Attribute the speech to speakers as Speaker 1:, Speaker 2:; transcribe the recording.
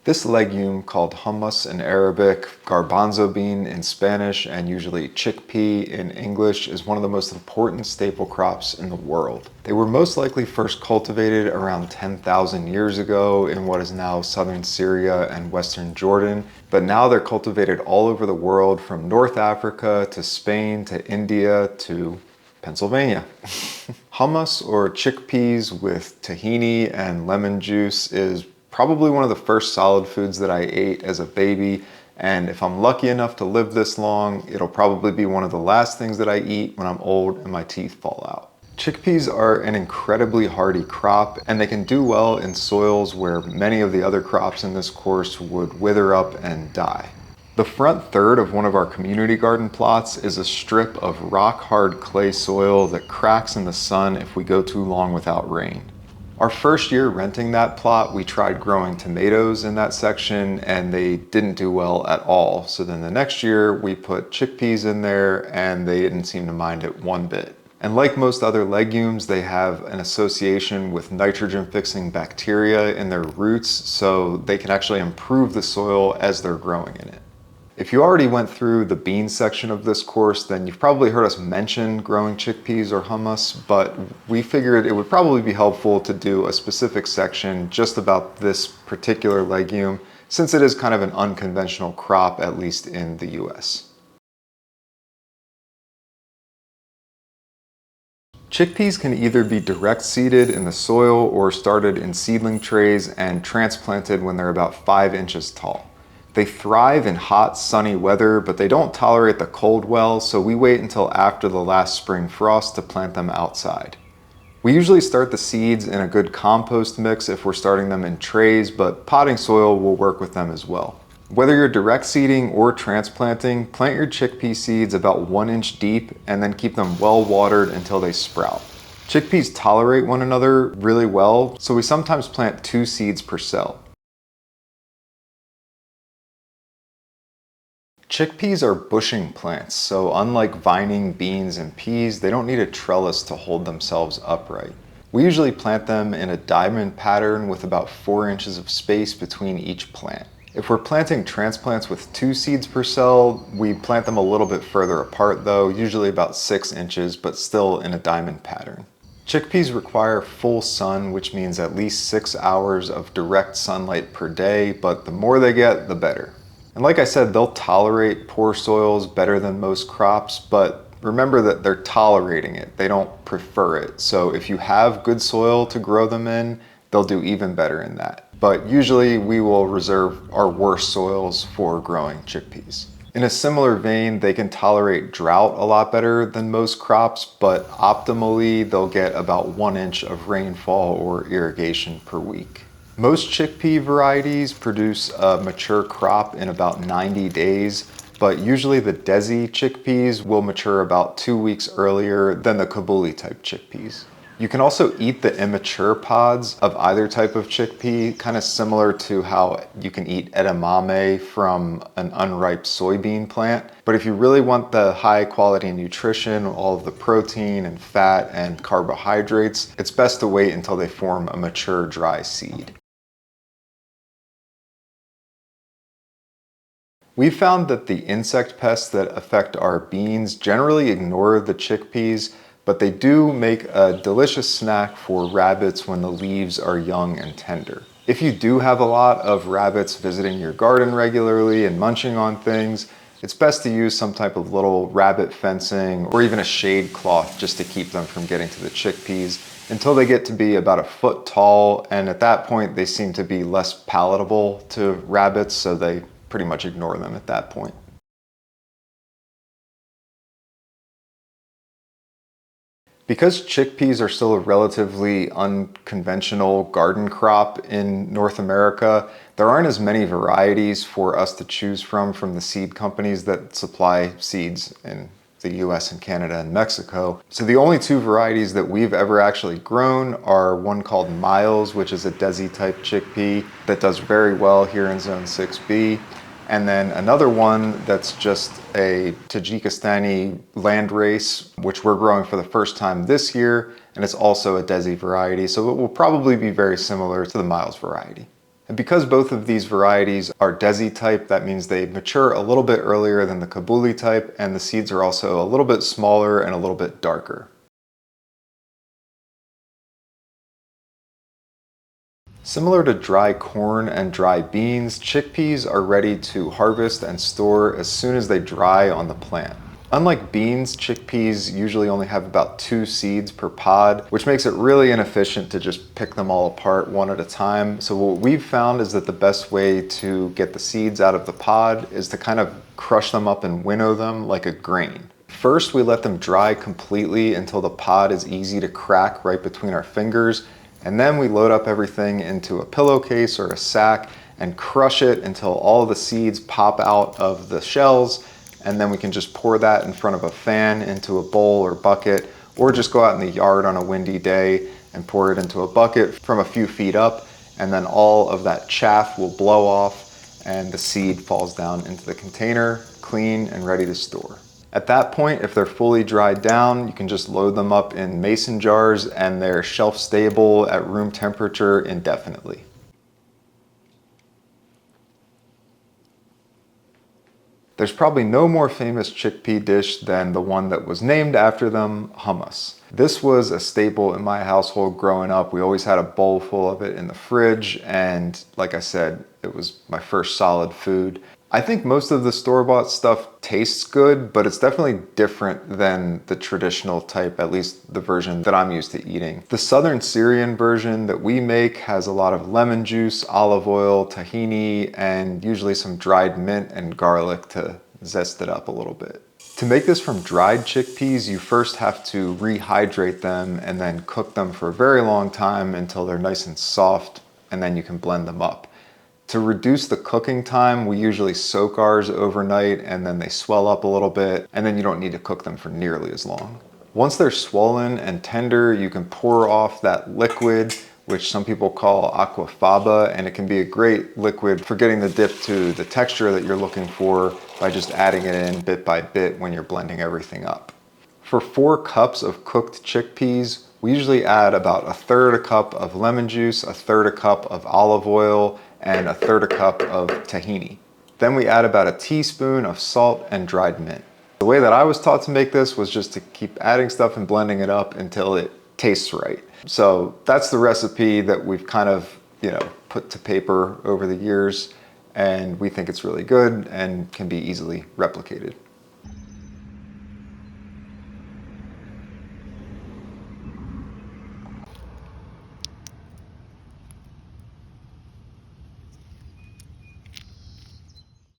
Speaker 1: This legume, called hummus in Arabic, garbanzo bean in Spanish, and usually chickpea in English, is one of the most important staple crops in the world. They were most likely first cultivated around 10,000 years ago in what is now southern Syria and western Jordan, but now they're cultivated all over the world, from North Africa to Spain to India to Pennsylvania. Hummus, or chickpeas with tahini and lemon juice, is probably one of the first solid foods that I ate as a baby, and if I'm lucky enough to live this long, it'll probably be one of the last things that I eat when I'm old and my teeth fall out. Chickpeas are an incredibly hardy crop, and they can do well in soils where many of the other crops in this course would wither up and die. The front third of one of our community garden plots is a strip of rock-hard clay soil that cracks in the sun if we go too long without rain. Our first year renting that plot, we tried growing tomatoes in that section and they didn't do well at all. So then the next year we put chickpeas in there and they didn't seem to mind it one bit. And like most other legumes, they have an association with nitrogen-fixing bacteria in their roots, so they can actually improve the soil as they're growing in it. If you already went through the bean section of this course, then you've probably heard us mention growing chickpeas or hummus, but we figured it would probably be helpful to do a specific section just about this particular legume, since it is kind of an unconventional crop, at least in the US. Chickpeas can either be direct seeded in the soil or started in seedling trays and transplanted when they're about 5 inches tall. They thrive in hot, sunny weather, but they don't tolerate the cold well, so we wait until after the last spring frost to plant them outside. We usually start the seeds in a good compost mix if we're starting them in trays, but potting soil will work with them as well. Whether you're direct seeding or transplanting, plant your chickpea seeds about 1 inch deep and then keep them well watered until they sprout. Chickpeas tolerate one another really well, so we sometimes plant 2 seeds per cell. Chickpeas are bushing plants, so unlike vining beans and peas, they don't need a trellis to hold themselves upright. We usually plant them in a diamond pattern with about 4 inches of space between each plant. If we're planting transplants with 2 seeds per cell, we plant them a little bit further apart though, usually about 6 inches, but still in a diamond pattern. Chickpeas require full sun, which means at least 6 hours of direct sunlight per day, but the more they get, the better. And like I said, they'll tolerate poor soils better than most crops, but remember that they're tolerating it. They don't prefer it. So if you have good soil to grow them in, they'll do even better in that. But usually we will reserve our worst soils for growing chickpeas. In a similar vein, they can tolerate drought a lot better than most crops, but optimally they'll get about 1 inch of rainfall or irrigation per week. Most chickpea varieties produce a mature crop in about 90 days, but usually the Desi chickpeas will mature about 2 weeks earlier than the Kabuli type chickpeas. You can also eat the immature pods of either type of chickpea, kind of similar to how you can eat edamame from an unripe soybean plant. But if you really want the high quality nutrition, all of the protein and fat and carbohydrates, it's best to wait until they form a mature dry seed. We've found that the insect pests that affect our beans generally ignore the chickpeas, but they do make a delicious snack for rabbits when the leaves are young and tender. If you do have a lot of rabbits visiting your garden regularly and munching on things, it's best to use some type of little rabbit fencing or even a shade cloth just to keep them from getting to the chickpeas until they get to be about 1 foot tall, and at that point they seem to be less palatable to rabbits, so they pretty much ignore them at that point. Because chickpeas are still a relatively unconventional garden crop in North America, there aren't as many varieties for us to choose from the seed companies that supply seeds in the US and Canada and Mexico. So the only 2 varieties that we've ever actually grown are one called Miles, which is a Desi type chickpea that does very well here in Zone 6B. And then another one that's just a Tajikistani landrace, which we're growing for the first time this year, and it's also a Desi variety, so it will probably be very similar to the Miles variety. And because both of these varieties are Desi type, that means they mature a little bit earlier than the Kabuli type, and the seeds are also a little bit smaller and a little bit darker. Similar to dry corn and dry beans, chickpeas are ready to harvest and store as soon as they dry on the plant. Unlike beans, chickpeas usually only have about 2 seeds per pod, which makes it really inefficient to just pick them all apart one at a time. So what we've found is that the best way to get the seeds out of the pod is to kind of crush them up and winnow them like a grain. First, we let them dry completely until the pod is easy to crack right between our fingers, and then we load up everything into a pillowcase or a sack and crush it until all the seeds pop out of the shells, and then we can just pour that in front of a fan into a bowl or bucket, or just go out in the yard on a windy day and pour it into a bucket from a few feet up, and then all of that chaff will blow off and the seed falls down into the container, clean and ready to store. At that point, if they're fully dried down, you can just load them up in mason jars and they're shelf stable at room temperature indefinitely. There's probably no more famous chickpea dish than the one that was named after them, hummus. This was a staple in my household growing up. We always had a bowl full of it in the fridge, and like I said, it was my first solid food. I think most of the store-bought stuff tastes good, but it's definitely different than the traditional type, at least the version that I'm used to eating. The Southern Syrian version that we make has a lot of lemon juice, olive oil, tahini, and usually some dried mint and garlic to zest it up a little bit. To make this from dried chickpeas, you first have to rehydrate them and then cook them for a very long time until they're nice and soft, and then you can blend them up. To reduce the cooking time, we usually soak ours overnight and then they swell up a little bit, and then you don't need to cook them for nearly as long. Once they're swollen and tender, you can pour off that liquid, which some people call aquafaba, and it can be a great liquid for getting the dip to the texture that you're looking for by just adding it in bit by bit when you're blending everything up. For 4 cups of cooked chickpeas, we usually add about 1/3 a cup of lemon juice, 1/3 a cup of olive oil, and 1/3 a cup of tahini. Then we add about a teaspoon of salt and dried mint. The way that I was taught to make this was just to keep adding stuff and blending it up until it tastes right. So that's the recipe that we've kind of, put to paper over the years, and we think it's really good and can be easily replicated.